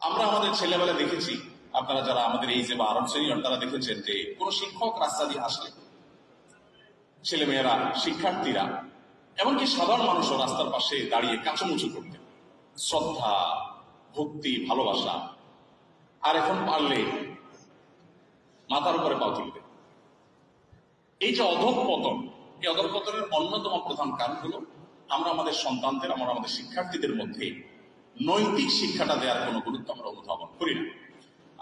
আমরা আমাদের ছেলেবেলা দেখেছি, আপনারা যারা আমাদের এই যে বা আরব সিনিয়র তারা দেখেছেন যে কোন শিক্ষক রাস্তা দিয়ে আসলে ছেলেমেয়েরা, শিক্ষার্থীরা, এমনকি সাধারণ মানুষও রাস্তার পাশে দাঁড়িয়ে কাচুমুচু করতেন, শ্রদ্ধা, ভক্তি, ভালোবাসা। আর এখন পারলে মাথার উপরে পাও তুলবে। এই যে অধঃপতন, এই অধঃপতনের অন্যতম প্রধান কারণ হলো আমরা আমাদের সন্তানদের, আমরা আমাদের শিক্ষার্থীদের মধ্যে নৈতিক শিক্ষাটা দেওয়ার কোনো গুরুত্ব আমরা অনুধাবন করি না।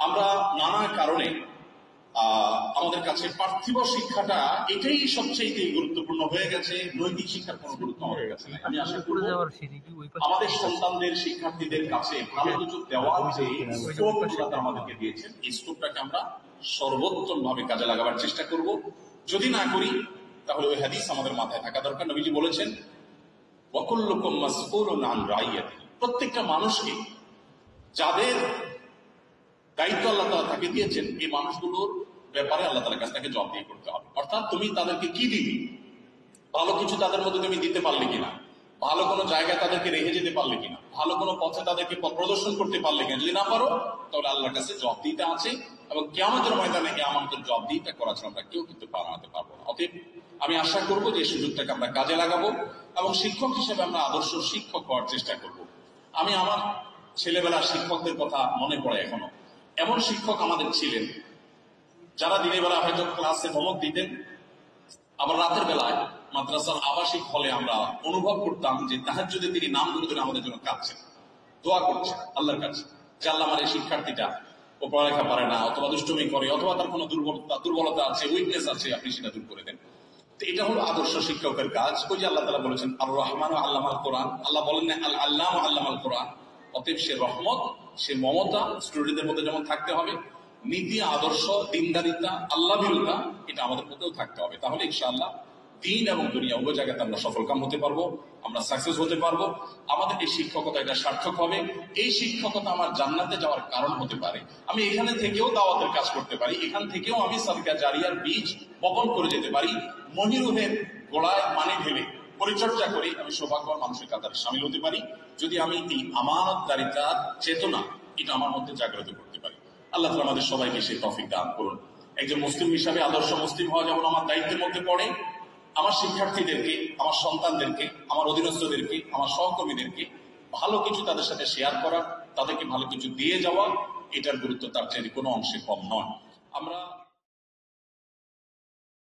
আমরা নানা কারণে আমাদের কাছে পার্থিব শিক্ষাটা এটাই সবচেয়ে গুরুত্বপূর্ণ হয়ে গেছে, নৈতিক শিক্ষার কোনো গুরুত্ব হয়ে গেছে না। আমি আশা করি আমাদের সন্তানদের, শিক্ষার্থীদের কাছে ভালো কিছু দেওয়ার যে স্কোপটা আমাদেরকে দিয়েছেন, এই স্কোপটাকে আমরা সর্বোত্তম ভাবে কাজে লাগাবার চেষ্টা করব। যদি না করি তাহলে ওই হাদিস আমাদের মাথায় থাকা দরকার। নবীজি বলেছেন, ওয়াকুল্লুকুম মাসউলুন আন রাইয়াতিহি, প্রত্যেকটা মানুষকে যাদের দায়িত্ব আল্লাহ তাআলা তাকে দিয়েছেন, এই মানুষগুলোর ব্যাপারে আল্লাহ তাআলার কাছে তাকে জবাবদিহি করতে হবে। অর্থাৎ তুমি তাদেরকে কি দিবি, ভালো কিছু তাদের মধ্যে তুমি দিতে পারলে কিনা, ভালো কোনো জায়গায় তাদেরকে রেখে যেতে পারলে কিনা, ভালো কোনো পথে তাদেরকে প্রদর্শন করতে পারলে কিনা। যদি না পারো তাহলে আল্লাহর কাছে জবাবদিহিতা আছে, এবং কিয়ামতের ময়দানে আমাদের জবাবদিহিতা করার জন্য আমরা কেউ কিন্তু বানাতে পারবো না। অতএব আমি আশা করবো যে এই সুযোগটাকে আমরা কাজে লাগাবো এবং শিক্ষক হিসেবে আমরা আদর্শ শিক্ষক হওয়ার চেষ্টা করব। আমি আমার ছেলেবেলার শিক্ষকদের কথা মনে পড়ে এখনো। এমন শিক্ষক আমাদের ছিলেন যারা দিনের বেলা হয়তো ক্লাসে হোমওয়ার্ক দিতেন, আবার রাতের বেলায় মাদ্রাসার আবাসিক হলে আমরা অনুভব করতাম যে তাহাজ্জুদে তিনি নাম ধরে আমাদের জন্য কাঁদছেন, দোয়া করছেন আল্লাহর কাছে যে আল্লাহ আমার এই শিক্ষার্থীটা ও পড়ালেখা পারে না, অথবা দুষ্টুমি করে, অথবা তার কোনো দুর্বলতা আছে, উইকনেস আছে, আপনি সেটা দূর করে দেন। তো এটা হলো আদর্শ শিক্ষকের কাজ। ওই যে আল্লাহ তাআলা বলেছেন আর রহমান আল্লামাল কোরআন, আল্লাহ বলেন না আল আল্লামা আল্লামাল কোরআন। অতএব সে রহমত, সে মমতা স্টুডেন্টদের মধ্যে যেমন থাকতে হবে, নীতি, আদর্শ, দিনদারিতা, আল্লাহ ভীরুতা এটা আমাদের মধ্যেও থাকতে হবে। তাহলে ইনশাআল্লাহ দিন এবং দুনিয়া উভয় জায়গাতে আমরা সফলকাম হতে পারবো, আমরা সাকসেস হতে পারবো। আমাদের এই শিক্ষকতা এটা সার্থক হবে। এই শিক্ষকতা আমার জান্নাতে যাওয়ার কারণ হতে পারে। আমি এখানে থেকেও দাওয়াতের কাজ করতে পারি, এখান থেকেও আমি সাদকা জারিয়ার বীজ বপন করে যেতে পারি। মহিরুহের গোড়ায় পানি ঢেলে পরিচর্যা করি আমি সৌভাগ্যবান মানুষের কাতারে সামিল হতে পারি, যদি আমি এই আমানতদারিতার চেতনা এটা আমার মধ্যে জাগ্রত করতে পারি। আল্লাহ তাআলা আমাদের সবাইকে সেই তৌফিক দান করুন। একজন মুসলিম হিসাবে আদর্শ মুসলিম হওয়া যেমন আমার দায়িত্বের মধ্যে পড়ে, আমার শিক্ষার্থীদেরকে, আমার সন্তানদেরকে, আমার অধীনস্থদেরকে, আমার সহকর্মীদেরকে ভালো কিছু তাদের সাথে শেয়ার করা, তাদেরকে ভালো কিছু দিয়ে যাওয়া, এটার গুরুত্ব তার চেয়ে কোনো অংশে কম নয়। আমরা